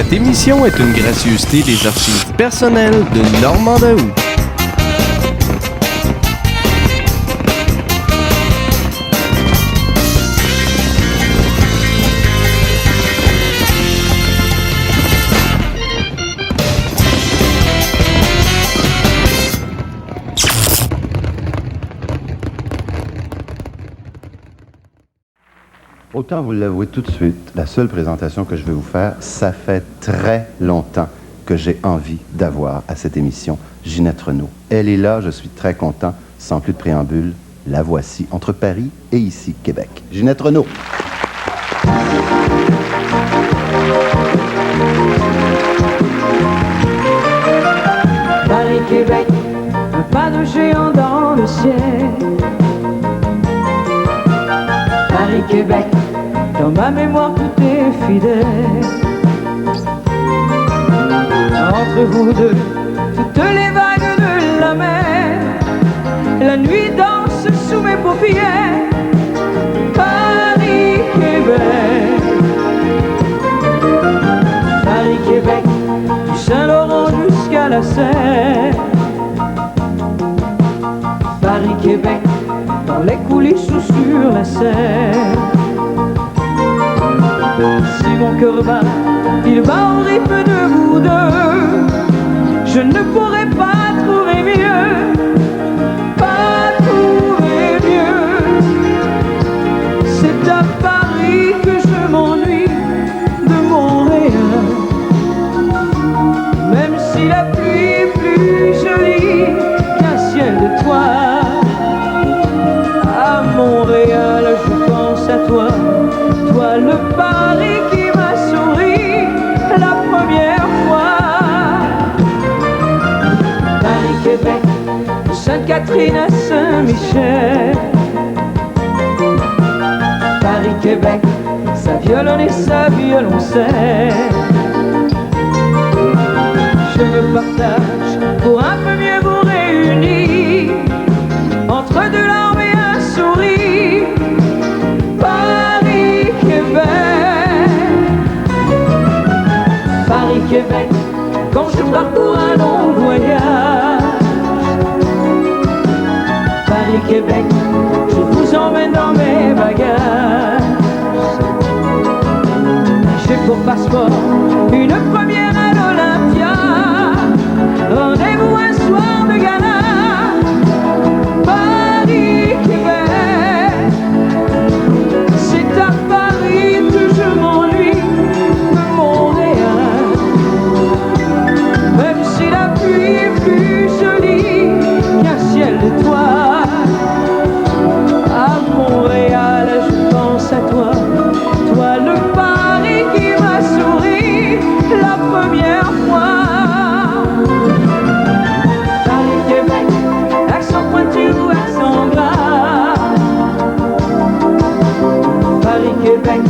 Cette émission est une gracieuseté des archives personnelles de Normand Daoust. Autant vous l'avouer tout de suite, la seule présentation que je vais vous faire, ça fait très longtemps que j'ai envie d'avoir à cette émission Ginette Renault. Elle est là, je suis très content. Sans plus de préambule, la voici entre Paris et ici, Québec. Ginette Renault. Paris-Québec, un pas de géant dans le ciel. Paris-Québec, dans ma mémoire tout est fidèle. Entre vous deux, toutes les vagues de la mer, la nuit danse sous mes paupières. Paris-Québec, Paris-Québec, du Saint-Laurent jusqu'à la Seine. Paris-Québec, dans les coulisses ou sur la scène. Si mon cœur bat, il va au rythme de vous deux. Je ne pourrai pas trouver mieux, pas trouver mieux. C'est à Paris que je m'ennuie de Montréal. Même si la pluie est plus jolie qu'un ciel de toile. À Montréal, je pense à toi, toi le Paris qui m'a souri la première fois. Paris-Québec, de Sainte-Catherine à Saint-Michel. Paris-Québec, sa violon et sa violoncelle. Je me partage pour un peu mieux vous réunir. Entre deux larmes et un sourire. Paris-Québec, Paris-Québec, quand je parcours un long voyage. Paris-Québec, je vous emmène dans mes bagages. J'ai pour passeport une première à l'Olympia. Rendez-vous un soir de gala. Paris-Québec, c'est à Paris que je m'ennuie de Montréal. Même si la pluie est plus jolie qu'un ciel d'étoiles. À Montréal, je pense à toi, toi le Paris qui m'a souri la première fois. Paris-Québec, accent pointu ou accent gras. Paris-Québec,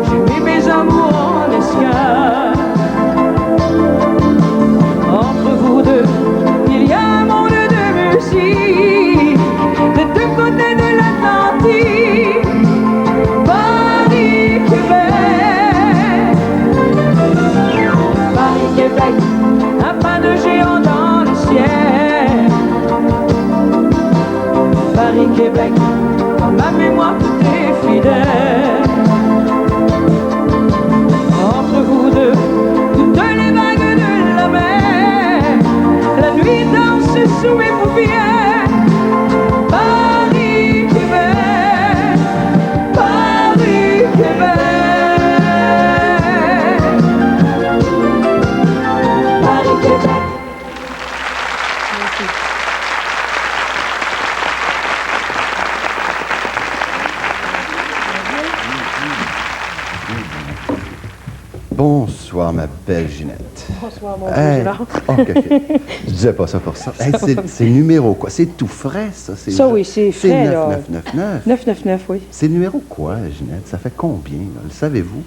j'ai mis mes amours en escale. Entre vous deux, il y a un monde de musique des deux côtés de l'Atlantique. Paris-Québec, Paris-Québec, un pas de géant dans le ciel. Paris-Québec, dans ma mémoire tout est fidèle. Entre vous deux, toutes les vagues de la mer, la nuit danse sous mes paupières. Paris-Québec, Paris-Québec, Paris-Québec. Bonsoir, ma belle Ginette. Bonsoir, mon Hey. Gérard. Oh, ok. Je disais pas ça pour ça. Hey, c'est numéro quoi? C'est tout frais, ça? Ça, oui, c'est frais, là. 9999. 999, oui. C'est numéro quoi, Ginette? Ça fait combien, là? Le savez-vous?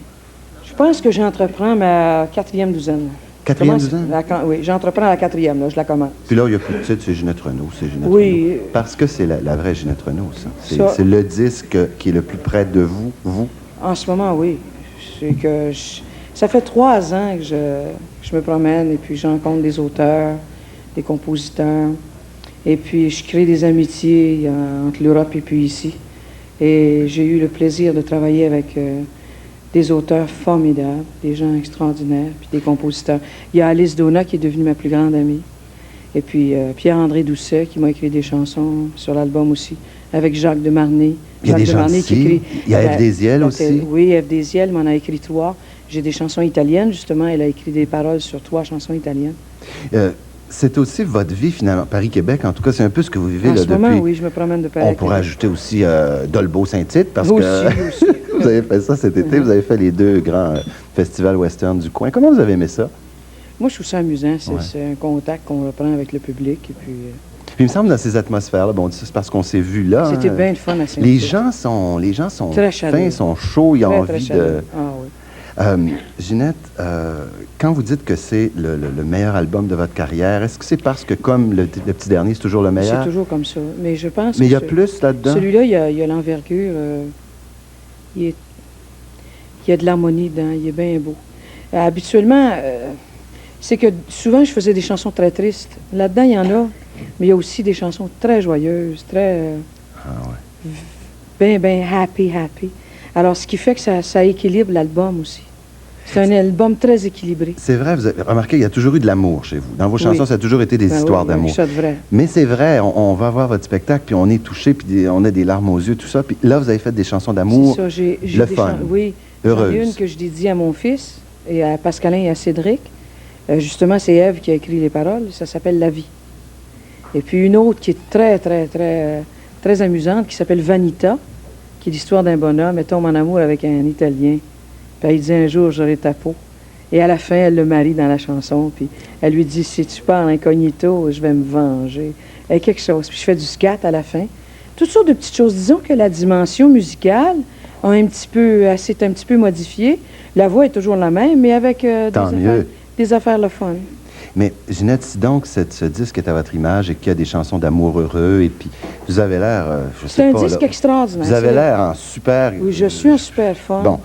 Je pense que j'entreprends ma 4e douzaine. Quatrième Commence- douzaine? Oui, j'entreprends la 4e, là, je la commence. Puis là, il n'y a plus de titre, c'est Ginette Renault, c'est Ginette Oui. Renault. Parce que c'est la vraie Ginette Renault, ça. Ça. C'est le disque qui est le plus près de vous, vous. En ce moment, oui. C'est que Ça fait 3 ans que je me promène et puis je rencontre des auteurs, des compositeurs. Et puis je crée des amitiés entre l'Europe et puis ici. Et j'ai eu le plaisir de travailler avec des auteurs formidables, des gens extraordinaires, puis des compositeurs. Il y a Alice Donna qui est devenue ma plus grande amie. Et puis Pierre-André Doucet qui m'a écrit des chansons sur l'album aussi, avec Jacques Demarnay. Il y a des gens ici. Il y a F. Désiel aussi. Oui, F. Désiel m'en a écrit 3. J'ai des chansons italiennes, justement. Elle a écrit des paroles sur 3 chansons italiennes. C'est aussi votre vie, finalement, Paris-Québec. En tout cas, c'est un peu ce que vous vivez en là ce depuis... moment, oui, je me promène de Paris. On pourrait ajouter aussi Dolbeau-Saint-Tite, parce aussi, que aussi. vous avez fait ça cet été. Vous avez fait les 2 grands festivals western du coin. Comment vous avez aimé ça? Moi, je trouve ça amusant. C'est Ouais. un contact qu'on reprend avec le public. Et puis, Puis il me semble, dans ces atmosphères-là, bon, c'est parce qu'on s'est vu là. c'était hein, bien le fun à Saint-Tite. les gens sont Très fins, chaleureux. sont chauds, ils ont Très, envie très de... chaleureux. Ah oui. Ginette, quand vous dites que c'est le meilleur album de votre carrière, est-ce que c'est parce que, comme le petit dernier, c'est toujours le meilleur? C'est toujours comme ça. Mais je pense Mais il y a que plus là-dedans? celui-là, il y a l'envergure. Il y a de l'harmonie dedans. Il est bien beau. Habituellement, c'est que souvent, je faisais des chansons très tristes. Là-dedans, il y en a, mais il y a aussi des chansons très joyeuses, très... Ah ouais. bien happy. Alors, ce qui fait que ça équilibre l'album aussi. C'est un album très équilibré. C'est vrai, vous avez remarqué, il y a toujours eu de l'amour chez vous. Dans vos chansons, Oui. ça a toujours été des Ben histoires oui, d'amour. ça de vrai. Mais c'est vrai, on va voir votre spectacle, puis on est touché, puis on a des larmes aux yeux, tout ça. Puis là, vous avez fait des chansons d'amour. C'est ça, j'ai le des fun. oui, j'en ai Heureuse. une que je dédie à mon fils, et à Pascalin et à Cédric. Justement, c'est Ève qui a écrit les paroles. Ça s'appelle La vie. Et puis une autre qui est très amusante, qui s'appelle Vanita, qui est l'histoire d'un bonhomme qui tombe en amour avec un Italien. Puis elle dit un jour, j'aurai ta peau. Et à la fin, elle le marie dans la chanson. Puis elle lui dit, si tu parles incognito, je vais me venger. Et quelque chose. Puis je fais du scat à la fin. Toutes sortes de petites choses. Disons que la dimension musicale s'est un petit peu modifiée. La voix est toujours la même, mais avec des affaires le fun. Mais Ginette, si donc ce disque est à votre image et qu'il y a des chansons d'amour heureux, et puis vous avez l'air, je sais C'est pas... un disque là, extraordinaire. vous avez l'air en super... Oui, je suis un super fan. Bon.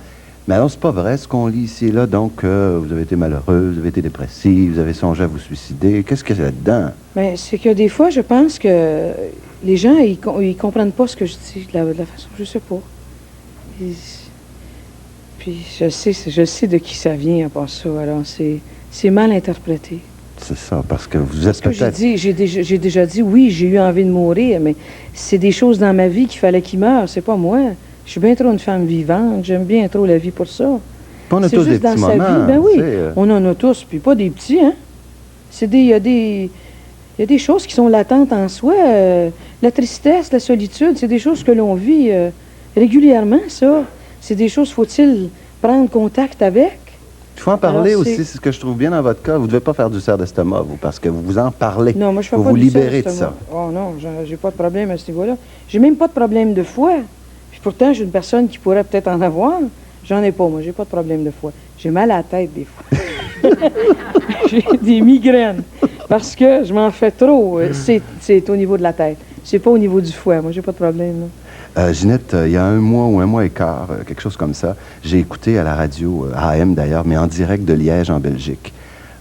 Mais alors, c'est pas vrai ce qu'on lit ici et là. Donc, vous avez été malheureux, vous avez été dépressif, vous avez songé à vous suicider. Qu'est-ce qu'il y a là-dedans? Mais c'est que des fois, je pense que les gens, ils comprennent pas ce que je dis de la façon... Je sais pas. Puis je sais de qui ça vient à part ça. Alors, c'est mal interprété. C'est ça, parce que vous êtes Parce que peut-être... j'ai déjà dit, oui, j'ai eu envie de mourir, mais c'est des choses dans ma vie qu'il fallait qu'ils meurent, c'est pas moi. Je suis bien trop une femme vivante, j'aime bien trop la vie pour ça. On a C'est tous des juste dans petits sa moments. vie. Ben oui, tu sais, on en a tous, puis pas des petits, hein. Il y a des choses qui sont latentes en soi. La tristesse, la solitude, c'est des choses que l'on vit régulièrement, ça. C'est des choses, faut-il prendre contact avec? Il faut en parler Alors, aussi, c'est ce que je trouve bien dans votre cas. Vous ne devez pas faire du cerf d'estomac, vous, parce que vous en parlez. Non, moi, je fais vous pas vous du libérez de sexe, ça. moi. Oh non, j'ai pas de problème à ce niveau-là. J'ai même pas de problème de foie. Puis pourtant, j'ai une personne qui pourrait peut-être en avoir. J'en ai pas, moi. J'ai pas de problème de foie. J'ai mal à la tête, des fois. J'ai des migraines. Parce que je m'en fais trop. C'est au niveau de la tête. C'est pas au niveau du foie. Moi, j'ai pas de problème, là. Ginette, il y a 1 mois ou 1 mois et quart, quelque chose comme ça, j'ai écouté à la radio, AM d'ailleurs, mais en direct de Liège, en Belgique.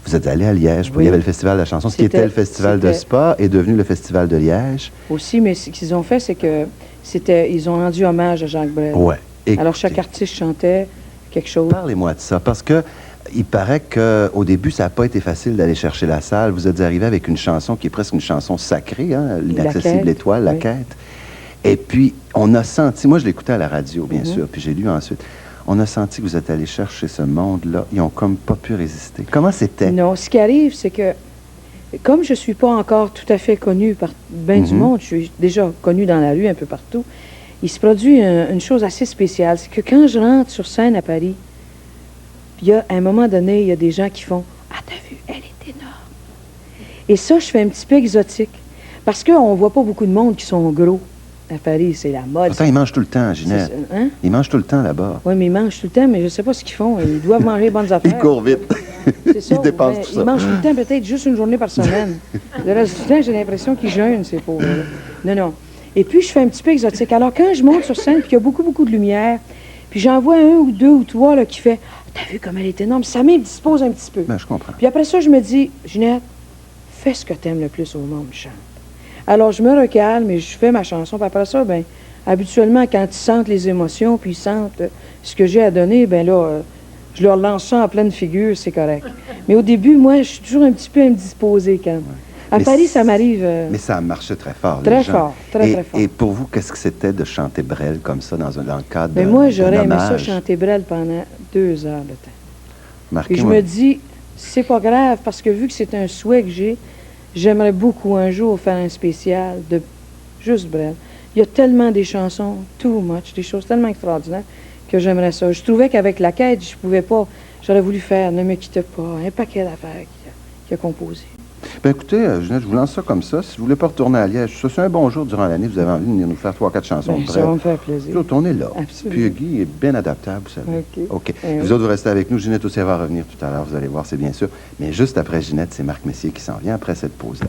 Vous êtes allé à Liège, Oui. il y avait le Festival de la chanson, ce qui était le Festival de Spa est devenu le Festival de Liège. Aussi, mais ce qu'ils ont fait, c'est que ils ont rendu hommage à Jacques Brel. Ouais. Alors, chaque artiste chantait quelque chose. Parlez-moi de ça, parce que il paraît qu'au début, ça n'a pas été facile d'aller chercher la salle. Vous êtes arrivé avec une chanson qui est presque une chanson sacrée, hein, l'inaccessible quête, étoile, la oui. quête. Et puis, on a senti, moi je l'écoutais à la radio, bien sûr, puis j'ai lu ensuite, on a senti que vous êtes allé chercher ce monde-là, ils ont comme pas pu résister. Comment c'était? Non, ce qui arrive, c'est que, comme je suis pas encore tout à fait connue par bien du monde, je suis déjà connue dans la rue un peu partout, il se produit une chose assez spéciale, c'est que quand je rentre sur scène à Paris, il y a, à un moment donné, il y a des gens qui font « Ah, t'as vu, elle est énorme! » Et ça, je fais un petit peu exotique, parce qu'on voit pas beaucoup de monde qui sont gros. À Paris, c'est la mode. Pourtant, ils mangent tout le temps, Ginette. Hein? Ils mangent tout le temps là-bas. Oui, mais ils mangent tout le temps, mais je ne sais pas ce qu'ils font. Ils doivent manger les bonnes affaires. Ils courent vite. C'est ça, Ils dépensent mais tout ça. ils mangent tout le temps, peut-être juste une journée par semaine. Le reste du temps, j'ai l'impression qu'ils jeûnent, ces pauvres-là. Non. Et puis, je fais un petit peu exotique. Alors, quand je monte sur scène, puis qu'il y a beaucoup de lumière, puis j'en vois 1 ou 2 ou 3 là, qui fait « T'as vu comme elle est énorme? Ça m'indispose un petit peu. Ben, je comprends. Puis après ça, je me dis, Ginette, fais ce que t'aimes le plus au monde, chante. Alors, je me recalme et je fais ma chanson. Puis après ça, ben, habituellement, quand ils sentent les émotions, puis ils sentent ce que j'ai à donner, ben là, je leur lance ça en pleine figure, c'est correct. Mais au début, moi, je suis toujours un petit peu indisposée quand même. À Mais Paris, ça m'arrive Mais ça a marché très fort, très les gens. fort, très, Et- très fort. Et pour vous, qu'est-ce que c'était de chanter Brel comme ça dans le cadre Mais d'un moi, j'aurais aimé ça hommage? chanter Brel pendant 2 heures de temps. Marquez, Et je moi, me dis, c'est pas grave, parce que vu que c'est un souhait que j'ai, j'aimerais beaucoup un jour faire un spécial de juste Brel. Il y a tellement des chansons, too much, des choses tellement extraordinaires que j'aimerais ça. Je trouvais qu'avec la quête, je pouvais pas. J'aurais voulu faire Ne me quitte pas, un paquet d'affaires qu'il a composé. Ben écoutez, Ginette, je vous lance ça comme ça. Si vous voulez pas retourner à Liège, ça c'est un bon jour durant l'année, vous avez envie de venir nous faire 3-4 chansons Ben, de ça va Brel. me faire plaisir. Nous autres, on est là. Absolument. Puis Guy est bien adaptable, vous savez. OK. OK. Eh Vous oui. autres, vous restez avec nous. Ginette aussi, elle va revenir tout à l'heure, vous allez voir, c'est bien sûr. Mais juste après Ginette, c'est Marc Messier qui s'en vient après cette pause-là.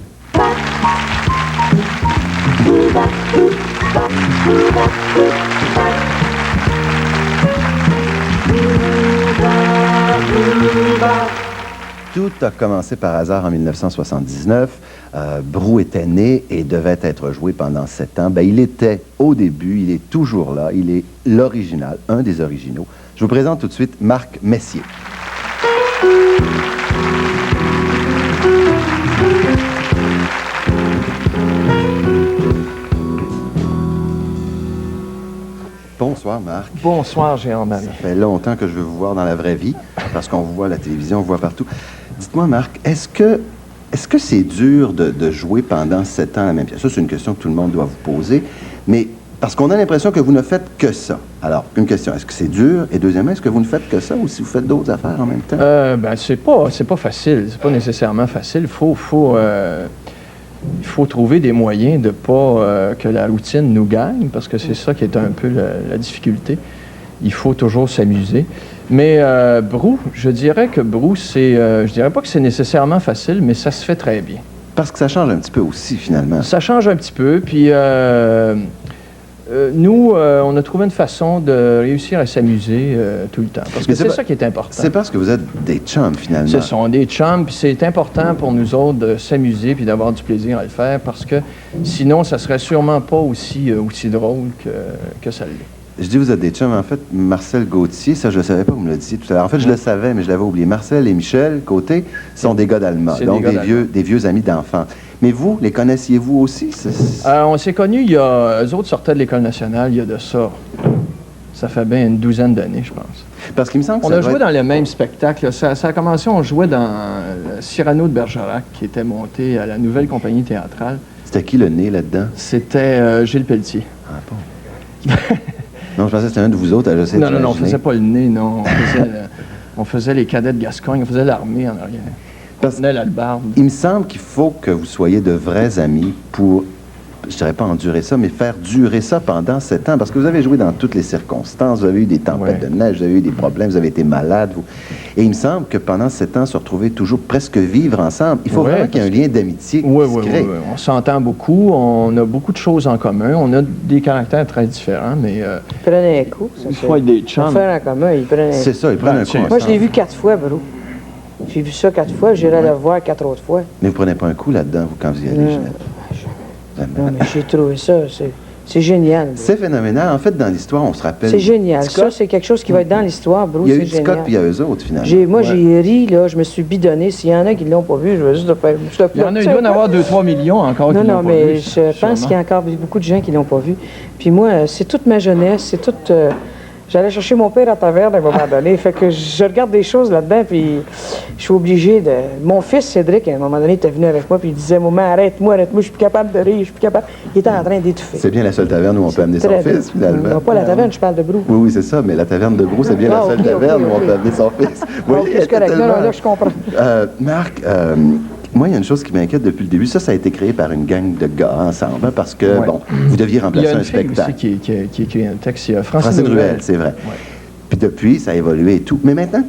Tout a commencé par hasard en 1979. Brou était né et devait être joué pendant 7 ans. Ben, il était au début, il est toujours là, il est l'original, un des originaux. Je vous présente tout de suite Marc Messier. Bonsoir Marc. Bonsoir, Géant-Marie. Ça fait longtemps que je veux vous voir dans la vraie vie, parce qu'on vous voit à la télévision, on vous voit partout. Dites-moi, Marc, est-ce que c'est dur de jouer pendant 7 ans la même pièce? Ça, c'est une question que tout le monde doit vous poser, mais parce qu'on a l'impression que vous ne faites que ça. Alors, une question, est-ce que c'est dur? Et deuxièmement, est-ce que vous ne faites que ça ou si vous faites d'autres affaires en même temps? Ben, c'est pas facile. C'est pas nécessairement facile. Il faut trouver des moyens de pas que la routine nous gagne, parce que c'est ça qui est un peu la difficulté. Il faut toujours s'amuser. Mais Brou, je dirais que Brou, je dirais pas que c'est nécessairement facile, mais ça se fait très bien. Parce que ça change un petit peu aussi, finalement. Ça change un petit peu, puis nous, on a trouvé une façon de réussir à s'amuser tout le temps. Parce que Mais c'est ça qui est important. C'est parce que vous êtes des chums, finalement. Ce sont des chums, puis c'est important pour nous autres de s'amuser puis d'avoir du plaisir à le faire, parce que sinon, ça serait sûrement pas aussi drôle que ça l'est. Je dis vous êtes des chums. En fait, Marcel Gauthier, ça, je ne le savais pas, vous me le disiez tout à l'heure. En fait, je le savais, mais je l'avais oublié. Marcel et Michel Côté sont des gars d'Alma, C'est donc des gars des vieux amis d'enfance. Mais vous, les connaissiez-vous aussi? On s'est connus, eux autres sortaient de l'École nationale, il y a de ça. Ça fait bien une douzaine d'années, je pense. Parce qu'il me semble que On ça a doit joué être- dans le même spectacle. Là. Ça a commencé, on jouait dans Cyrano de Bergerac, qui était monté à la Nouvelle Compagnie théâtrale. C'était qui le nez là-dedans? C'était Gilles Pelletier. Ah bon? Non, je pensais que c'était un de vous autres. Non, on faisait pas le nez, non. On faisait les cadets de Gascogne, on faisait l'armée en arrière. On tenait l'albarde. Il me semble qu'il faut que vous soyez de vrais amis pour, je dirais pas endurer ça, mais faire durer ça pendant 7 ans. Parce que vous avez joué dans toutes les circonstances. Vous avez eu des tempêtes Ouais. de neige, vous avez eu des problèmes, vous avez été malade. Et il me semble que pendant 7 ans, se retrouver toujours presque vivre ensemble, il faut Ouais, vraiment qu'il y ait un lien d'amitié qui se crée. On s'entend beaucoup, on a beaucoup de choses en commun, on a des caractères très différents, mais Ils prenaient un coup. Ça, il faut être des chums. Faire en commun, ils prenaient un C'est ça, ils prennent Ben, un tu- coup Moi, je l'ai ensemble. vu 4 fois, Brou. J'ai vu ça 4 fois, j'irai le voir 4 autres fois. Mais vous prenez pas un coup là-dedans, vous, quand vous y allez, Non. Ginette? Non, mais j'ai trouvé ça, c'est génial. Brou. C'est phénoménal. En fait, dans l'histoire, on se rappelle... C'est génial. Scott, Ça, c'est quelque chose qui va être dans l'histoire, Brou, il y a eu c'est Scott, génial. puis il y a eux autres, finalement. Moi, j'ai ri, là, je me suis bidonné. S'il y en a qui ne l'ont pas vu, je vais juste le faire. Il y en a, il doit y en avoir 2-3 millions encore Non, qui non, l'ont pas mais vu, je pense qu'il y a encore beaucoup de gens qui ne l'ont pas vu. Puis moi, c'est toute ma jeunesse, c'est toute... j'allais chercher mon père à taverne à un moment donné. Fait que je regarde des choses là-dedans, puis je suis obligé de... Mon fils, Cédric, à un moment donné, était venu avec moi, puis il disait, « Maman, arrête-moi, je suis plus capable de rire, je suis plus capable... » Il était en train d'étouffer. C'est bien la seule taverne où on peut amener son Très bien. fils, finalement. Non, pas la taverne, je parle de Brou. Oui, oui, c'est ça, mais la taverne de Brou, c'est bien la Ah, seule ok, taverne ok, où on ok. peut amener son fils. Ok, c'est correct. Non, non, là, je comprends. Marc, moi, il y a une chose qui m'inquiète depuis le début. Ça a été créé par une gang de gars ensemble, hein, parce que, Ouais. bon, vous deviez Il y remplacer a un une fille spectacle. aussi qui écrit un texte, il y a Francine Ruel, c'est vrai. Ouais. Puis depuis, ça a évolué et tout. Mais maintenant,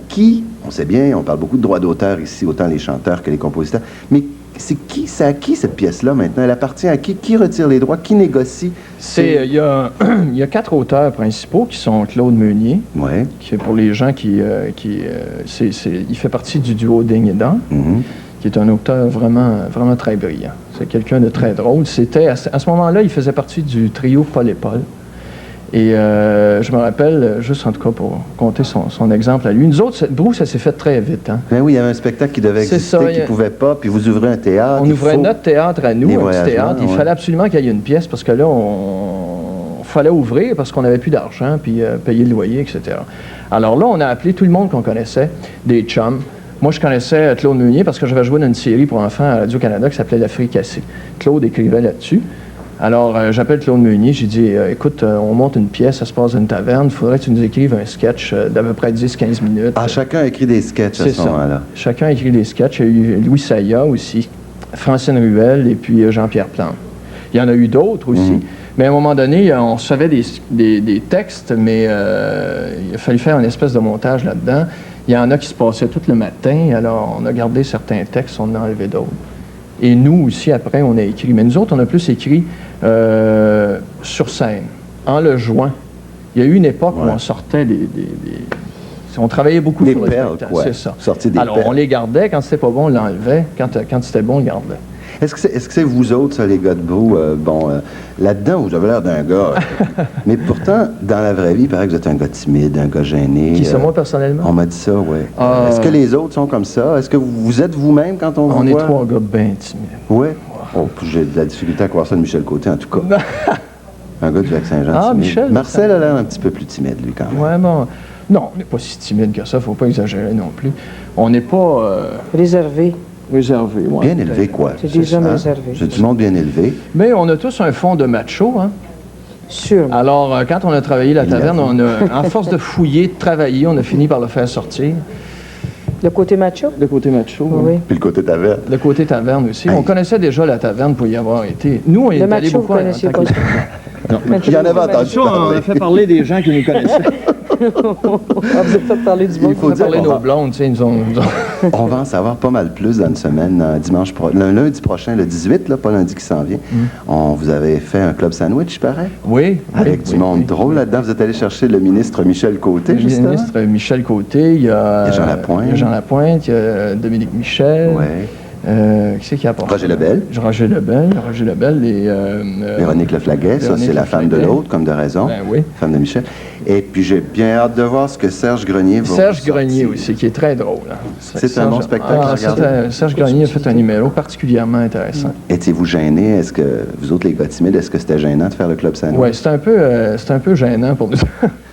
on sait bien, on parle beaucoup de droits d'auteur ici, autant les chanteurs que les compositeurs, mais c'est à qui cette pièce-là maintenant? Elle appartient à qui? Qui retire les droits? Qui négocie? Il y a 4 auteurs principaux qui sont Claude Meunier, Ouais. qui est pour les gens il fait partie du duo Ding et Dan, qui est un auteur vraiment, vraiment très brillant. C'est quelqu'un de très drôle. À ce moment-là, il faisait partie du trio Paul et Paul. Et je me rappelle, juste en tout cas pour compter son exemple à lui, nous autres, Bruce, ça s'est fait très vite. Hein? Ben oui, il y avait un spectacle qui devait exister, qui ne pouvait pas, puis vous ouvrez un théâtre. On ouvrait notre théâtre à nous, Les un petit voyageurs, théâtre. Il ouais. fallait absolument qu'il y ait une pièce parce que là, on fallait ouvrir parce qu'on n'avait plus d'argent, puis payer le loyer, etc. Alors là, on a appelé tout le monde qu'on connaissait, des chums. Moi, je connaissais Claude Meunier parce que j'avais joué dans une série pour enfants à Radio-Canada qui s'appelait L'Afrique cassée. Claude écrivait là-dessus. Alors, j'appelle Claude Meunier, j'ai dit, écoute, on monte une pièce, ça se passe dans une taverne, il faudrait que tu nous écrives un sketch d'à peu près 10-15 minutes. Ah, chacun a écrit des sketchs à ce moment-là. Chacun a écrit des sketchs. Il y a eu Louis Saya aussi, Francine Ruel et puis Jean-Pierre Plante. Il y en a eu d'autres aussi. Mais à un moment donné, on recevait des textes, mais il a fallu faire une espèce de montage là-dedans. Il y en a qui se passaient tout le matin, alors on a gardé certains textes, on en a enlevé d'autres. Et nous aussi, après, on a écrit. Mais nous autres, on a plus écrit sur scène, en le jouant. Il y a eu une époque où on sortait on travaillait beaucoup des sur le perles, spectacle, quoi. c'est ça. Sortir des Alors, perles. on les gardait. Quand c'était pas bon, on l'enlevait. Quand c'était bon, on le gardait. Est-ce que c'est vous autres, ça, les gars de Brou? Là-dedans, vous avez l'air d'un gars. Mais pourtant, dans la vraie vie, il paraît que vous êtes un gars timide, un gars gêné. Qui, c'est moi, personnellement? On m'a dit ça, oui. Est-ce que les autres sont comme ça? Est-ce que vous êtes vous-même quand on vous voit? On est 3 gars bien timides. Oui. Oh, j'ai de la difficulté à croire ça de Michel Côté, en tout cas. Un gars du Lac-Saint-Jean. Ah, timide. Michel. Marcel a l'air un petit peu plus timide, lui, quand même. Ouais, bon. Non, on n'est pas si timide que ça. Faut pas exagérer non plus. On n'est pas Réservé. réservé. Ouais, Bien peut-être. élevé, quoi. C'est des hommes réservés. C'est du monde bien élevé. Mais on a tous un fond de macho, hein? Sûrement. Alors, quand on a travaillé la taverne, à force de fouiller, de travailler, on a fini par le faire sortir. Le côté macho? Le côté macho. Oui. Puis le côté taverne. Le côté taverne aussi. Hey. On connaissait déjà la taverne pour y avoir été. Nous, on y est Le allé macho, vous beaucoup en connaissiez tant pas que- ça? Non. Il y en avait entendu Ça, on parler. a fait parler des gens qui nous connaissaient. Ah, vous avez fait parler du monde. Il faut On a dire parlé qu'on nos va- blondes, tu sais, ils nous ont... On va en savoir pas mal plus dans une semaine, lundi prochain, le 18, là, pas lundi qui s'en vient. Vous avez fait un club sandwich, il paraît, Oui. avec oui, du monde oui. drôle là-dedans. Vous êtes allé chercher le ministre Michel Côté, Le justement. ministre Michel Côté, il y a Jean Lapointe. il y a Jean Lapointe, il y a Dominique Michel. Ouais. Qui c'est qui a apporté? Roger Lebel. Roger Lebel et... Véronique Leflaguet, ça, Véronique c'est la femme de Leflaguet. l'autre, comme de raison. Ben oui. Femme de Michel. Et puis, j'ai bien hâte de voir ce que Serge Grenier va Serge vous Grenier sortir. aussi, qui est très drôle. Hein. C'est un bon spectacle à regarder. Serge Grenier a fait un numéro particulièrement intéressant. Étiez-vous gêné? Est-ce que, vous autres, les gars timides, est-ce que c'était gênant de faire le club sandwich? Oui, c'est un peu gênant pour nous.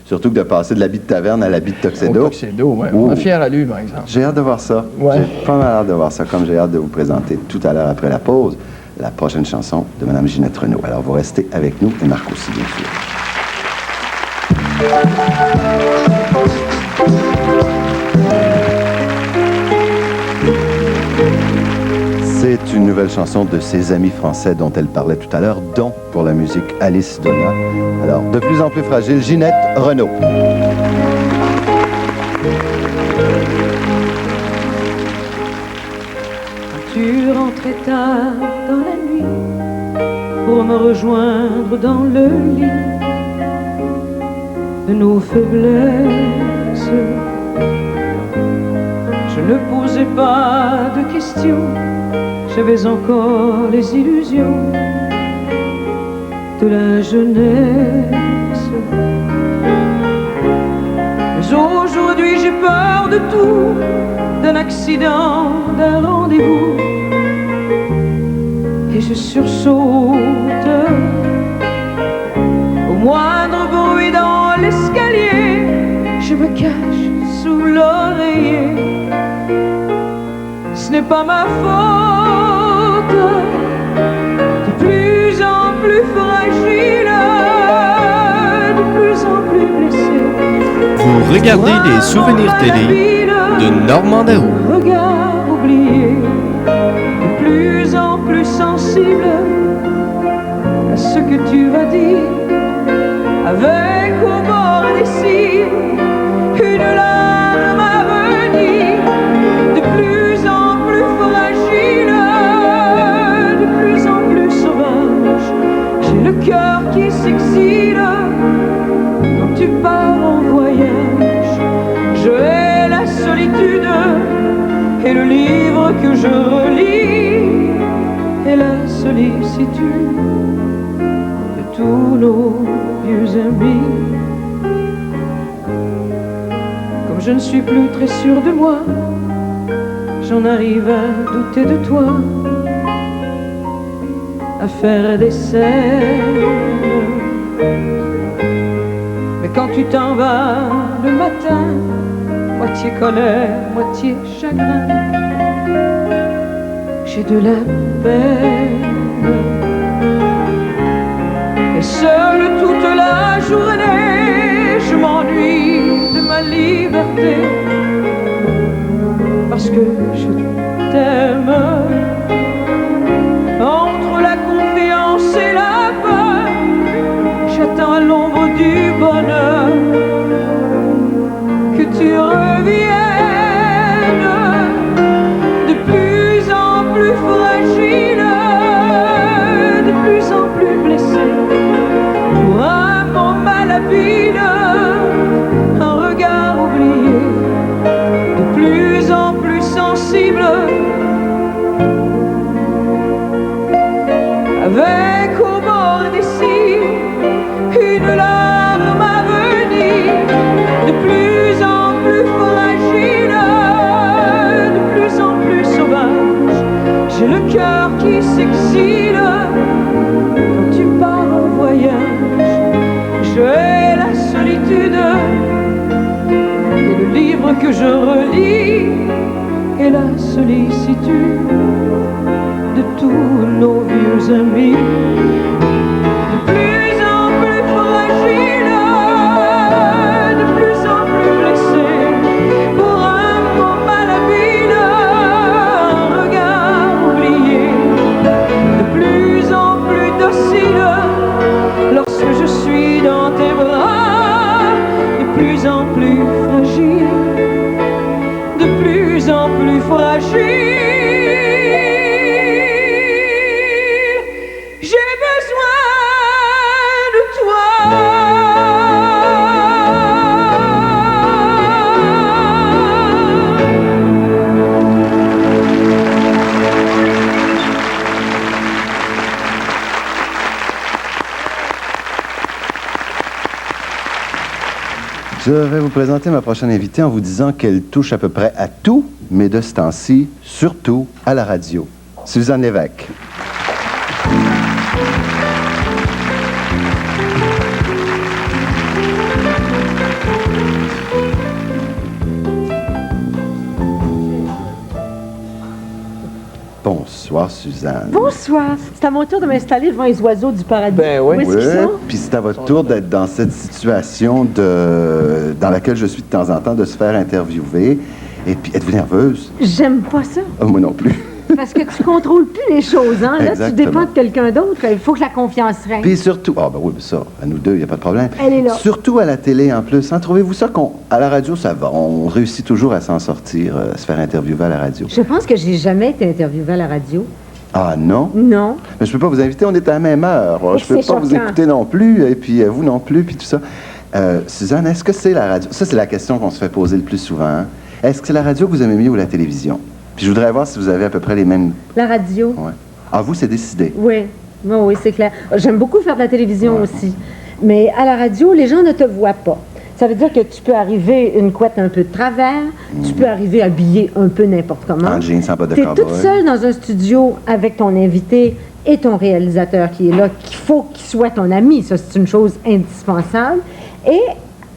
Surtout que de passer de l'habit de taverne à l'habit de Au tuxedo. Tuxedo, ouais. Oh. On est fiers à lui, par exemple. J'ai hâte de voir ça. Ouais. J'ai pas mal hâte de voir ça, comme j'ai hâte de vous présenter tout à l'heure après la pause la prochaine chanson de Mme Ginette Renaud. Alors, vous restez avec nous et Marc aussi, bien sûr. C'est une nouvelle chanson de ses amis français dont elle parlait tout à l'heure, dont pour la musique Alice Donna. Alors, de plus en plus fragile, Ginette Renaud. Tu rentrais tard dans la nuit pour me rejoindre dans le lit de nos faiblesses. Je ne posais pas de questions, j'avais encore les illusions de la jeunesse. Mais aujourd'hui j'ai peur de tout, d'un accident, d'un rendez-vous, et je sursaute au moindre bruit dans l'escalier. Je me cache sous l'oreiller, ce n'est pas ma faute. De plus en plus fragile, de plus en plus blessé. Vous regardez les souvenirs télé de Normand Daou. Regard oublié, de plus en plus sensible à ce que tu vas dire, avec au bord des cils une larme à venir, de plus en plus fragile, Et le livre que je relis est la sollicitude de tous nos vieux amis. Comme je ne suis plus très sûre de moi, j'en arrive à douter de toi, à faire des scènes. Mais quand tu t'en vas le matin, moitié colère, moitié chagrin, j'ai de la peine. Et seule toute la journée, je m'ennuie de ma liberté, parce que je t'aime. Entre la confiance et la peur, j'attends à l'ombre du bonheur que tu reviennes. De plus en plus fragile, de plus en plus blessé, pour un mot malhabile, un regard oublié, de plus en plus sensible, avec au bord des cils une larme à venir, de plus en plus fragile, de plus en plus sauvage. J'ai le cœur qui s'exile quand tu pars en voyage. Je hais la solitude, et le livre que je relis est la sollicitude de tous nos vieux amis. De plus en plus fragile, de plus en plus blessé, pour un mot malhabile, un regard oublié, de plus en plus docile, lorsque je suis dans tes bras, de plus en plus fragile, de plus en plus fragile. Je vais vous présenter ma prochaine invitée en vous disant qu'elle touche à peu près à tout, mais de ce temps-ci, surtout à la radio. Suzanne Lévesque. Bonsoir, Suzanne. Bonsoir. C'est à mon tour de m'installer devant les oiseaux du paradis. Ben oui. Où est-ce qu'ils sont? Puis c'est à votre tour d'être dans cette situation dans laquelle je suis de temps en temps, de se faire interviewer. Et puis, êtes-vous nerveuse? J'aime pas ça. Oh, moi non plus. Parce que tu contrôles plus les choses, hein. Là, Exactement. tu dépends de quelqu'un d'autre. Il faut que la confiance règne. Puis surtout, ah ben oui, mais ça, à nous deux, il n'y a pas de problème. Elle est là. Surtout à la télé en plus. Hein, trouvez-vous ça qu'à la radio, ça va, on réussit toujours à s'en sortir, se faire interviewer à la radio? Je pense que j'ai jamais été interviewée à la radio. Ah non? Non. Mais je peux pas vous inviter, on est à la même heure. Et Je peux c'est pas vous choquant. écouter non plus, et puis vous non plus, puis tout ça. Suzanne, est-ce que c'est la radio? Ça, c'est la question qu'on se fait poser le plus souvent. Hein? Est-ce que c'est la radio que vous aimez mieux ou la télévision? Puis je voudrais voir si vous avez à peu près les mêmes... La radio. Ouais. Ah, vous, c'est décidé. Oui. Oui, c'est clair. J'aime beaucoup faire de la télévision aussi. Mais à la radio, les gens ne te voient pas. Ça veut dire que tu peux arriver une couette un peu de travers, tu peux arriver habillé un peu n'importe comment. En jeans, sans pas de Tu es cowboy. toute seule dans un studio avec ton invité et ton réalisateur qui est là, qu'il faut qu'il soit ton ami. Ça, c'est une chose indispensable. Et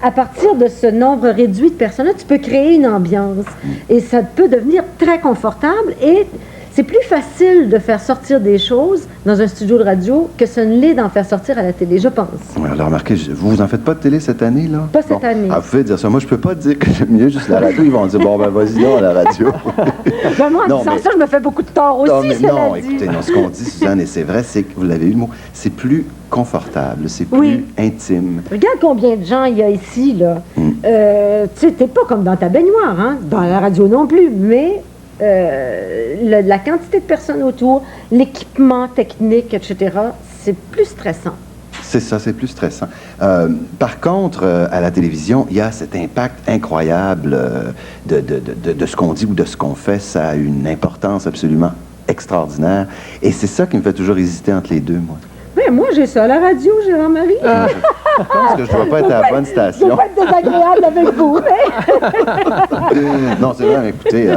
à partir de ce nombre réduit de personnes-là, tu peux créer une ambiance. Et ça peut devenir très confortable et c'est plus facile de faire sortir des choses dans un studio de radio que ce ne l'est d'en faire sortir à la télé, je pense. Ouais, alors, remarquez, vous en faites pas de télé cette année, là? Pas cette année. Ah, vous pouvez dire ça. Moi, je peux pas dire que j'aime mieux juste la radio. Ils vont dire, bon, ben, vas-y, non, à la radio. Ben moi, en Non, disant mais- ça, je me fais beaucoup de tort aussi, non, mais cela non, dit. écoutez, non, ce qu'on dit, Suzanne, et c'est vrai, c'est que vous l'avez eu le mot, c'est plus confortable, c'est plus Oui. intime. Regarde combien de gens il y a ici, là. Tu sais, t'es pas comme dans ta baignoire, hein? Dans la radio non plus, mais la quantité de personnes autour, l'équipement technique, etc., c'est plus stressant. C'est ça, c'est plus stressant. Par contre, à la télévision, il y a cet impact incroyable de ce qu'on dit ou de ce qu'on fait. Ça a une importance absolument extraordinaire. Et c'est ça qui me fait toujours hésiter entre les deux, moi. Ben, moi, j'ai ça à la radio, Gérard-Marie. Je pense que je ne dois pas être à la bonne Je station. ne pas être désagréable avec vous, mais... Non, c'est vrai, mais écoutez,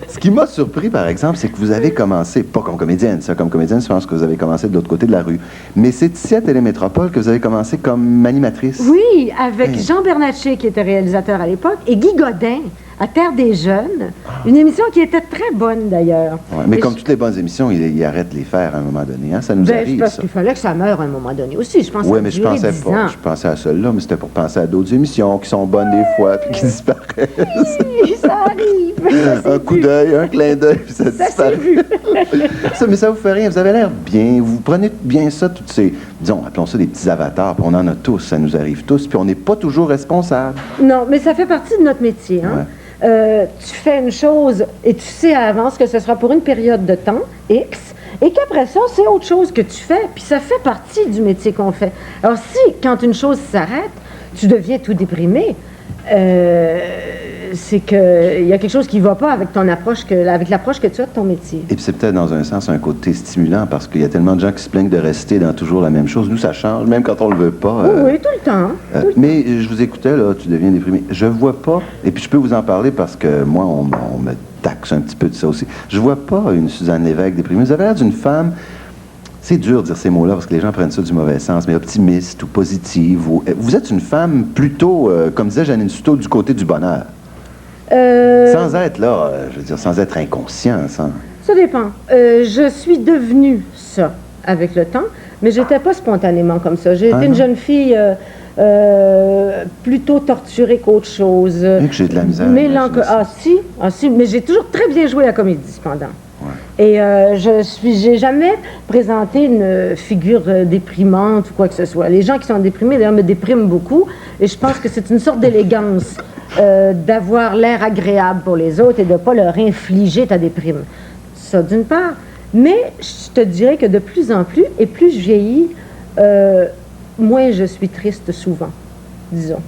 ce qui m'a surpris, par exemple, c'est que vous avez commencé, pas comme comédienne, ça, comme comédienne, je pense que vous avez commencé de l'autre côté de la rue, mais c'est ici à Télémétropole que vous avez commencé comme animatrice. Oui, avec Jean Bernatchez, qui était réalisateur à l'époque, et Guy Godin, à Terre des Jeunes, une émission qui était très bonne, d'ailleurs. Ouais, mais Et comme je- toutes les bonnes émissions, il arrête de les faire à un moment donné, hein? Ça nous Ben, arrive, parce ça. qu'il fallait que ça meure à un moment donné aussi. Je pense Oui, que mais ça je a duré pensais 10 pas. ans. Je pensais à celle-là, mais c'était pour penser à d'autres émissions qui sont bonnes des fois, puis qui disparaissent. Oui, ça arrive. Un coup d'œil, un clin d'œil, puis ça Ça s'est disparaît. vu. Ça, mais ça vous fait rien. Vous avez l'air bien. Vous prenez bien ça, toutes ces, disons, appelons ça des petits avatars. Puis on en a tous, ça nous arrive tous. Puis on n'est pas toujours responsable. Non, mais ça fait partie de notre métier. Hein? Tu fais une chose et tu sais à l'avance que ce sera pour une période de temps, X, et qu'après ça, c'est autre chose que tu fais. Puis ça fait partie du métier qu'on fait. Alors si, quand une chose s'arrête, tu deviens tout déprimé, c'est qu'il y a quelque chose qui ne va pas avec ton approche, avec l'approche que tu as de ton métier. Et puis c'est peut-être dans un sens un côté stimulant parce qu'il y a tellement de gens qui se plaignent de rester dans toujours la même chose. Nous, ça change, même quand on le veut pas. Oui, tout le temps. Mais je vous écoutais, là, tu deviens déprimé. Je vois pas, et puis je peux vous en parler parce que moi, on me taxe un petit peu de ça aussi. Je vois pas une Suzanne Lévesque déprimée. Vous avez l'air d'une femme, c'est dur de dire ces mots-là parce que les gens prennent ça du mauvais sens, mais optimiste ou positive. Vous êtes une femme plutôt, comme disait Janine Souto, du côté du bonheur. Sans être là, je veux dire, sans être inconscient, sans... Ça dépend. Je suis devenue ça avec le temps, mais j'étais pas spontanément comme ça. J'ai été une jeune fille plutôt torturée qu'autre chose. Et que j'ai de la misère. à imaginer ça. Ah si, mais j'ai toujours très bien joué la comédie, cependant. Et j'ai jamais présenté une figure déprimante ou quoi que ce soit. Les gens qui sont déprimés, d'ailleurs, me dépriment beaucoup. Et je pense que c'est une sorte d'élégance d'avoir l'air agréable pour les autres et de ne pas leur infliger ta déprime. Ça, d'une part. Mais je te dirais que de plus en plus, et plus je vieillis, moins je suis triste souvent, disons.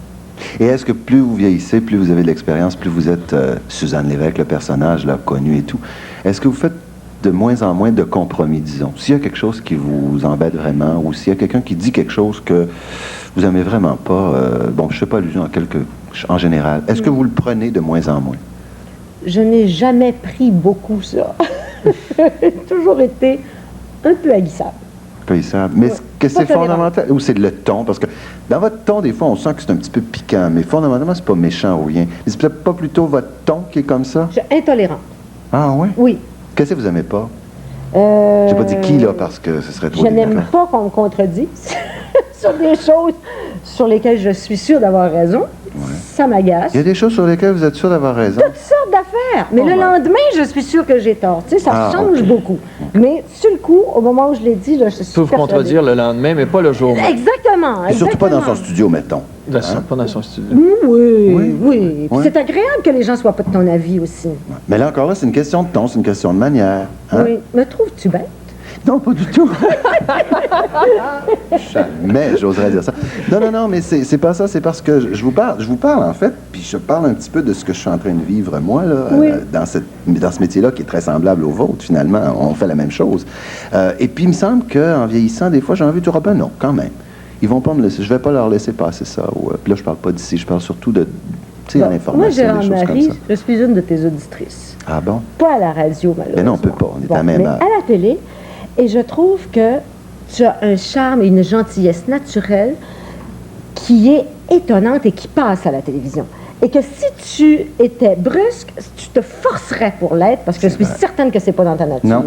Et est-ce que plus vous vieillissez, plus vous avez de l'expérience, plus vous êtes Suzanne Lévesque, le personnage là, connu et tout, est-ce que vous faites de moins en moins de compromis, disons? S'il y a quelque chose qui vous embête vraiment, ou s'il y a quelqu'un qui dit quelque chose que vous n'aimez vraiment pas, bon, je ne fais pas allusion en général, est-ce que vous le prenez de moins en moins? Je n'ai jamais pris beaucoup ça. J'ai toujours été un peu haïssable. Pas ça. Mais est-ce que c'est tolérant. fondamental ou c'est le ton? Parce que dans votre ton, des fois, on sent que c'est un petit peu piquant, mais fondamentalement, c'est pas méchant ou rien. Mais c'est peut-être pas plutôt votre ton qui est comme ça? Je suis intolérante. Ah ouais? Oui. Qu'est-ce que vous aimez pas? Euh, J'ai pas dit qui, là, parce que ce serait trop Je n'aime délicat. pas qu'on me contredise sur des choses sur lesquelles je suis sûre d'avoir raison. Ça m'agace. Il y a des choses sur lesquelles vous êtes sûr d'avoir raison. Toutes sortes d'affaires. Mais Oh, le ouais. lendemain, je suis sûre que j'ai tort. Tu sais, ça Ah, change ok. beaucoup. Mais sur le coup, au moment où je l'ai dit, là, je suis peut vous persuadée. contredire le lendemain, mais pas le jour même. Exactement. Et surtout pas dans son exactement. studio, mettons. Là, ça, pas dans son studio. Oui, Oui. oui. Puis Ouais. c'est agréable que les gens soient pas de ton avis aussi. Mais là encore, là, c'est une question de ton, c'est une question de manière. Hein? Oui. Me trouves-tu bête? Non, pas du tout. Jamais j'oserais dire ça. Non, mais c'est pas ça. C'est parce que je vous parle en fait, puis je parle un petit peu de ce que je suis en train de vivre moi là, Oui. dans ce métier-là qui est très semblable au vôtre. Finalement, on fait la même chose. Et puis il me semble qu'en vieillissant, des fois, j'ai envie de dire, ah ben non, quand même. Ils vont pas me laisser. Je vais pas leur laisser passer ça. Puis là, je parle pas d'ici. Je parle surtout de, tu sais, Bon, l'information, moi, des choses comme Gérard-Marie, ça. je suis une de tes auditrices. Ah bon? Pas à la radio, malheureusement. Mais non, on peut pas, on est à même mais heure. à la télé, et je trouve que tu as un charme et une gentillesse naturelle qui est étonnante et qui passe à la télévision. Et que si tu étais brusque, tu te forcerais pour l'être, parce que je suis vrai. certaine que c'est pas dans ta nature. Non.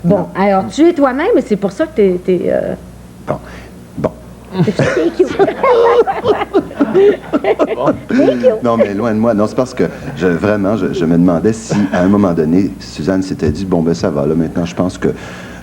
Bon, Non. alors tu es toi-même, et c'est pour ça que t'es Bon. t'es cute. Non, mais loin de moi. Non, c'est parce que vraiment, je me demandais si, à un moment donné, Suzanne s'était dit, bon, ben ça va, là, maintenant, je pense que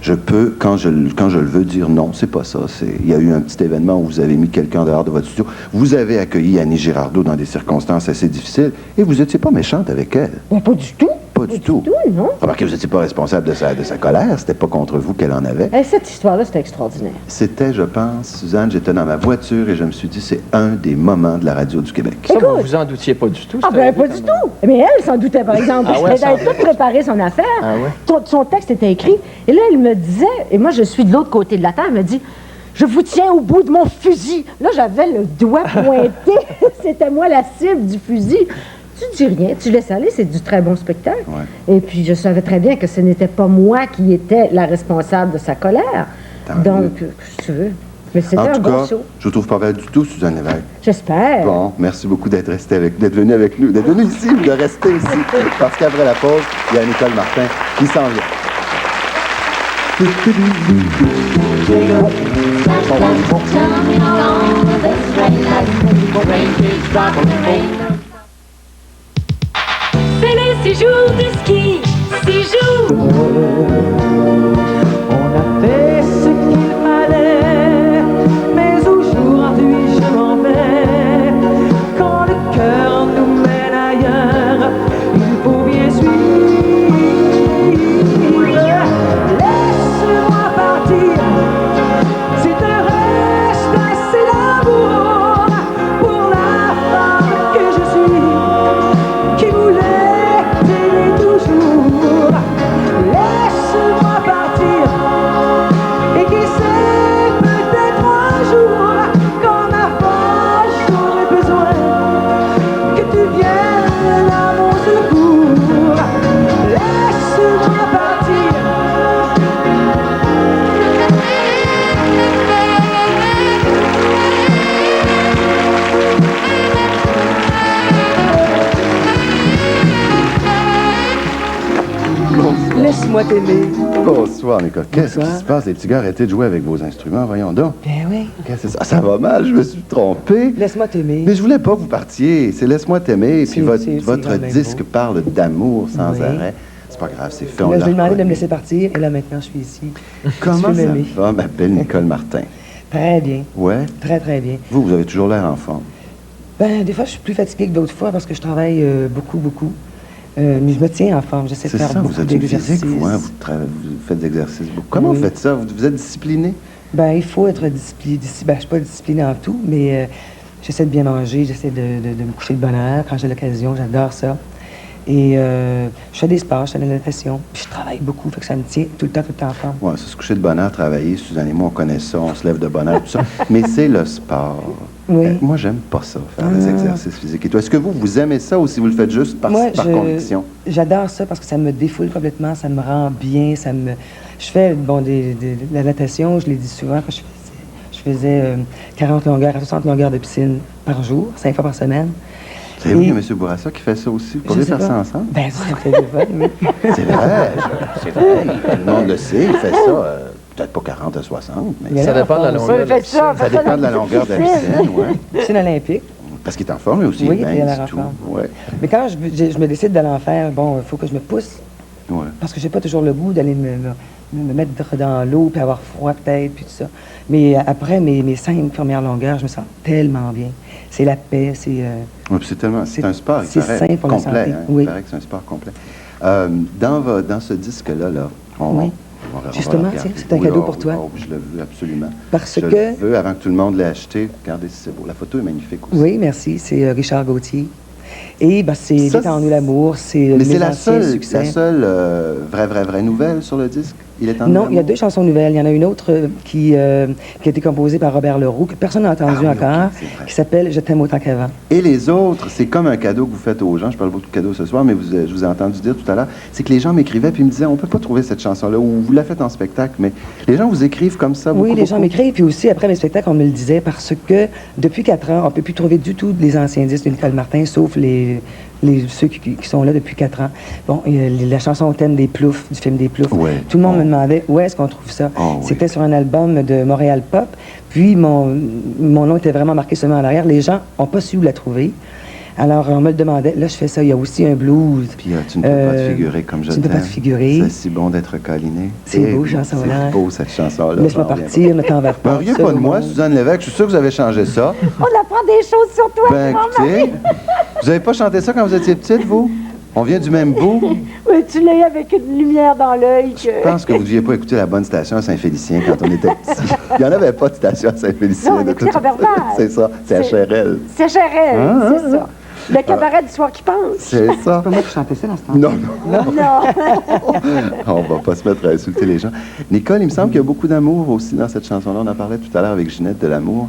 je peux, quand je le veux, dire non, c'est pas ça. Il y a eu un petit événement où vous avez mis quelqu'un dehors de votre studio. Vous avez accueilli Annie Girardot dans des circonstances assez difficiles et vous étiez pas méchante avec elle. Mais pas du tout. Pas du tout. Non. Remarquez, vous n'étiez pas responsable de sa colère. C'était pas contre vous qu'elle en avait. Cette histoire-là, c'était extraordinaire. C'était, je pense, Suzanne, j'étais dans ma voiture et je me suis dit, c'est un des moments de la radio du Québec. Ça, Écoute. vous vous en doutiez pas du tout? Ah ben pas du tout. Mais elle s'en doutait, par exemple. Ah ouais, Elle sans avait tout doute. préparé son affaire. Ah ouais? Son texte était écrit. Et là, elle me disait, et moi, je suis de l'autre côté de la table, elle me dit, je vous tiens au bout de mon fusil. Là, j'avais le doigt pointé. C'était moi la cible du fusil. Tu dis rien, tu laisses aller, c'est du très bon spectacle. Ouais. Et puis, je savais très bien que ce n'était pas moi qui étais la responsable de sa colère. Tant Donc, qu'est-ce que tu veux? Mais c'était En un tout bon cas, show. je vous trouve pas belle du tout, Suzanne Lévesque. J'espère. Bon, merci beaucoup d'être venu avec nous, d'être venu ici ou de rester ici. Parce qu'après la pause, il y a Nicole Martin qui s'en vient. C'est les 6 jours de ski, 6 jours. On a fait ce qu'il fallait, mais aujourd'hui je m'en vais. Quand le cœur nous mène ailleurs, il faut bien suivre. Laisse-moi partir, si te reste assez d'amour pour la femme que je suis, qui voulait t'aimer toujours. Laisse-moi partir, et qui sait, peut-être un jour, quand ma voix j'aurai besoin, que tu viennes à mon secours. Laisse-moi partir. Laisse-moi t'aimer. Bonsoir, Nicole. Qu'est-ce qui Bonsoir. se passe? Les petits gars, arrêtez de jouer avec vos instruments, voyons donc. Ben oui. Qu'est-ce que c'est ça? Ça va mal, je me suis trompé. Laisse-moi t'aimer. Mais je voulais pas que vous partiez. C'est Laisse-moi t'aimer. Et puis C'est votre vraiment disque beau. parle d'amour sans Oui. arrêt. C'est pas grave, c'est fait. On Là, je l'a lui ai demandé de me reconnu. laisser partir, et là, maintenant, je suis ici. Comment Tu peux ça m'aimer. va, ma belle Nicole Martin? Très bien. Ouais? Très, très bien. Vous avez toujours l'air en forme. Ben, des fois, je suis plus fatiguée que d'autres fois parce que je travaille beaucoup. Mais je me tiens en forme. J'essaie de C'est faire ça, beaucoup vous êtes une d'exercices. physique, vous, hein? Vous faites des exercices beaucoup. Comment Oui. vous faites ça? Vous êtes discipliné? Ben, il faut être discipliné. Ben, je suis pas disciplinée en tout, mais j'essaie de bien manger, j'essaie de me coucher de bonne heure quand j'ai l'occasion. J'adore ça. Et je fais des sports, je fais de la natation. Puis je travaille beaucoup, fait que ça me tient tout le temps en forme. Oui, c'est se coucher de bonne heure, travailler. Suzanne et moi, on connaît ça, on se lève de bonne heure, tout ça. Mais c'est le sport. Oui. Moi, j'aime pas ça, faire des exercices physiques. Et toi, est-ce que vous aimez ça ou si vous le faites juste par conviction? J'adore ça parce que ça me défoule complètement, ça me rend bien, Je fais, bon, de la natation, je l'ai dit souvent, quand je faisais 40 longueurs à 60 longueurs de piscine par jour, 5 fois par semaine. Savez-vous Et- qu'il y a M. Bourassa qui fait ça aussi? Pour Je les sais faire ça pas. ensemble? Ben, ça fait du fun, oui. C'est vrai, c'est vrai. Tout le monde le sait, il fait ça, peut-être pas 40 à 60, mais Il y a Ça l'air dépend de la en forme. longueur. Faites ça, ça dépend de la longueur de la piscine, ouais. Piscine olympique. Parce qu'il est en forme, lui aussi. Oui, il est il a mince, l'air en tout. forme. Ouais, Mais quand je me décide d'aller en faire, bon, il faut que je me pousse. ouais. Parce que j'ai pas toujours le goût d'aller me mettre dans l'eau, puis avoir froid peut-être, puis tout ça. Mais après mes 5 premières longueurs, je me sens tellement bien. C'est la paix, c'est... Ouais, puis c'est un sport, il c'est paraît, sain pour la complet. santé, Hein, oui. Il paraît que c'est un sport complet. Dans ce disque-là, on Oui. va Justement, le regarder. tiens, c'est un Oui, cadeau oh, pour toi. oh, je le veux absolument. Parce je que- le veux avant que tout le monde l'ait acheté. Regardez si c'est beau. La photo est magnifique aussi. Oui, merci. C'est Richard Gauthier. Et ben, c'est Ça, Vite en nous l'amour, c'est Mais c'est mes la anciens seule succès. vraie nouvelle sur le disque. Il est en Non, nous il y a l'amour? 2 chansons nouvelles. Il y en a une autre qui a été composée par Robert Leroux, que personne n'a entendu Ah oui, ok, encore, c'est vrai. qui s'appelle Je t'aime autant qu'avant. Et les autres, c'est comme un cadeau que vous faites aux gens. Je parle beaucoup de cadeaux ce soir, mais je vous ai entendu dire tout à l'heure, c'est que les gens m'écrivaient puis ils me disaient, on peut pas trouver cette chanson-là, ou vous la faites en spectacle, mais les gens vous écrivent comme ça beaucoup, Oui, les gens beaucoup. m'écrivent, puis aussi après mes spectacles, on me le disait, parce que depuis 4 ans, on ne peut plus trouver du tout les anciens disques de Nicole Martin, sauf ceux qui sont là depuis 4 ans. Bon, il y a la chanson au thème des Ploufs, du film des Ploufs. Ouais. Tout le monde Oh. me demandait où est-ce qu'on trouve ça. Oh, oui. C'était sur un album de Montréal Pop, puis mon nom était vraiment marqué seulement en arrière. Les gens n'ont pas su où la trouver. Alors, on me le demandait. Là, je fais ça. Il y a aussi un blues. Puis tu ne peux pas te figurer comme je Tu ne peux pas t'aime. te figurer. C'est si bon d'être câliné. C'est beau, chanson-là. C'est beau, cette chanson-là. Laisse-moi Bon, bien partir, ne t'en vas bon. pas. Riez seul pas de au moi, monde. Suzanne Lévesque. Je suis sûr que vous avez changé ça. On apprend des choses sur toi, Ben, grand-mère. écoutez, vous avez pas chanté ça quand vous étiez petite, vous? On vient du même bout. Oui, tu l'as eu avec une lumière dans l'œil. Je pense que vous ne deviez pas écouter la bonne station à Saint-Félicien quand on était petit. Il n'y en avait pas de station à Saint-Félicien. Non, on était Roberval. C'est ça, c'est HRL. C'est HRL, Ah, c'est ça. Le cabaret du soir qui pense. C'est ça. Pas moi qui chantais ça dans ce temps-là. Non, non. Non. On va pas se mettre à insulter les gens. Nicole, il me semble qu'il y a beaucoup d'amour aussi dans cette chanson-là. On en parlait tout à l'heure avec Ginette de l'amour.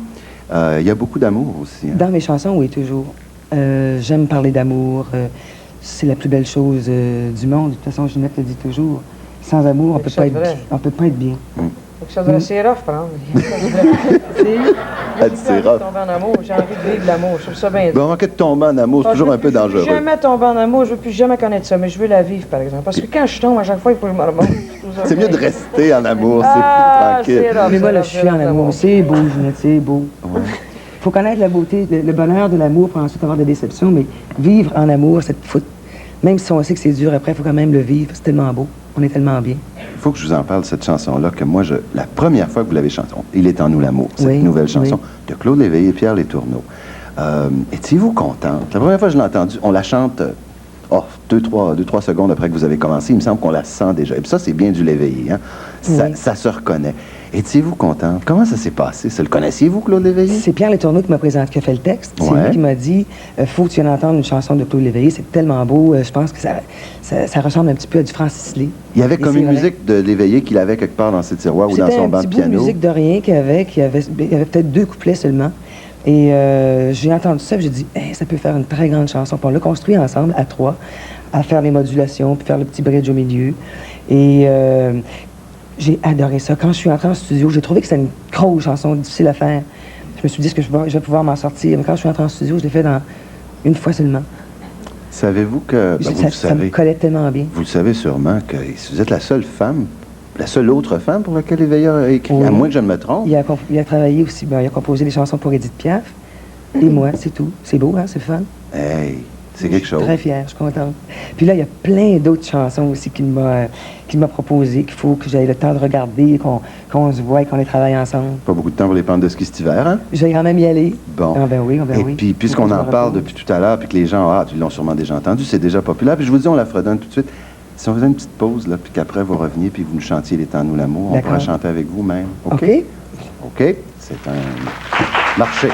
Il y a beaucoup d'amour aussi. Hein. Dans mes chansons, oui, toujours. J'aime parler d'amour. C'est la plus belle chose du monde. De toute façon, Ginette le dit toujours. Sans amour, on peut pas être bien. On peut pas être bien. Quelque chose d'assez rough, par exemple. Elle dit c'est rough. Tomber en amour, j'ai envie de vivre l'amour, je trouve ça bien. Bon, en cas de tomber en amour, c'est toujours un peu dangereux. Je veux jamais tomber en amour, je veux plus jamais connaître ça, mais je veux la vivre, par exemple. Parce que quand je tombe, à chaque fois, il faut que je me remonte. C'est mieux de rester en amour, c'est Ah, plus tranquille. c'est rough, Mais moi, là, je c'est suis rough, en amour. C'est beau, Ginette, c'est beau. Ouais. Il faut connaître la beauté, le bonheur de l'amour pour ensuite avoir des déceptions, mais vivre en amour, même si on sait que c'est dur après, il faut quand même le vivre. C'est tellement beau. On est tellement bien. Il faut que je vous en parle de cette chanson-là, que moi, la première fois que vous l'avez chantée, Il est en nous l'amour, cette Oui, nouvelle chanson oui. de Claude Léveillé et Pierre Letourneau. Étiez-vous contente? La première fois que je l'ai entendue, on la chante 2-3 secondes après que vous avez commencé. Il me semble qu'on la sent déjà. Et puis ça, c'est bien du Léveillé. Hein? Ça, Oui. ça se reconnaît. Étiez-vous contente? Comment ça s'est passé? Le connaissiez-vous, Claude Léveillé? C'est Pierre Letourneau qui m'a présenté, qui a fait le texte. C'est Ouais. lui qui m'a dit faut que tu viennes entendre une chanson de Claude Léveillé. C'est tellement beau. Je pense que ça ressemble un petit peu à du Francis Lé. Il y avait Et comme c'est une vrai. musique de Léveillé qu'il avait quelque part dans ses tiroirs ou dans son banc de C'était un petit bout piano. de musique de rien qu'il y avait peut-être 2 couplets seulement. Et j'ai entendu ça, et j'ai dit, hey, ça peut faire une très grande chanson. Puis on l'a construit ensemble, à 3, à faire les modulations, puis faire le petit bridge au milieu. Et j'ai adoré ça. Quand je suis entrée en studio, j'ai trouvé que c'était une grosse chanson, difficile à faire. Je me suis dit que je vais pouvoir m'en sortir. Mais quand je suis entrée en studio, je l'ai fait une fois seulement. Savez-vous que... ben, vous le Ça me savez. collait tellement bien. Vous le savez sûrement que vous êtes la seule femme, la seule autre femme pour laquelle Léveillé a écrit, Oui. à moins que je ne me trompe. Il a travaillé aussi, il a composé des chansons pour Édith Piaf. Et moi, c'est tout. C'est beau, hein? C'est fun. Hey, c'est quelque Je suis chose. très fière, je suis contente. Puis là, il y a plein d'autres chansons aussi qu'il m'a proposées, qu'il faut que j'aie le temps de regarder, qu'on se voit et qu'on les travaille ensemble. Pas beaucoup de temps pour les pentes de ski cet hiver, hein? Je vais quand même y aller. Bon. Ah ben oui, Et puis, puisqu'on en parle depuis tout à l'heure, puis que les gens, ils l'ont sûrement déjà entendu, c'est déjà populaire. Puis je vous dis, on la fredonne tout de suite. Si on faisait une petite pause, là, puis qu'après vous reveniez, puis vous nous chantiez Les temps, nous l'amour, on D'accord. pourrait chanter avec vous même. OK? OK? OK? C'est un marché.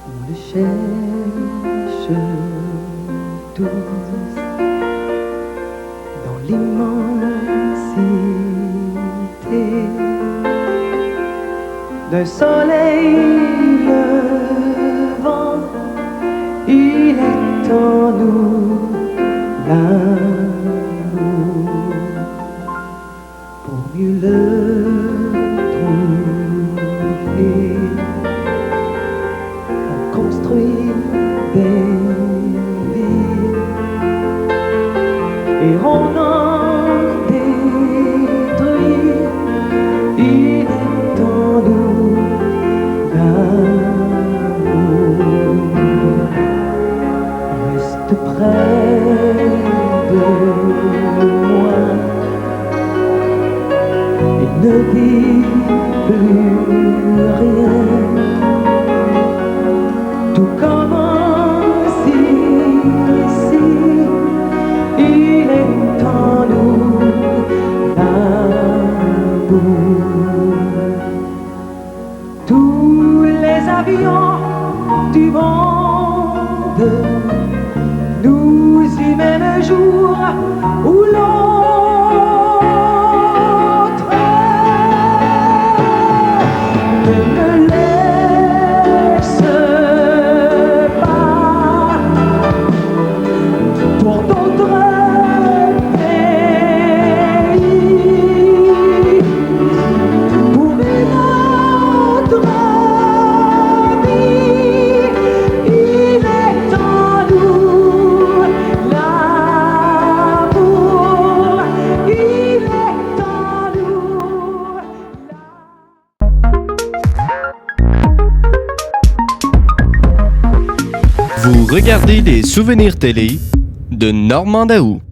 On le cherche tous dans l'immensité d'un soleil levant. Il est en nous l'amour pour mieux le trouver. On construit des villes et on en détruit. Il est en nous l'amour. Reste près de moi et ne dis plus rien. Tout commence ici, il est en nous l'amour. Tous les avions du monde nous y mènent un jour ou l'autre. Ne laisse pas pour d'autres pays, pour une autre vie. Il est en nous l'amour, il est en nous. Vous regardez des souvenirs télé de Normand Daou.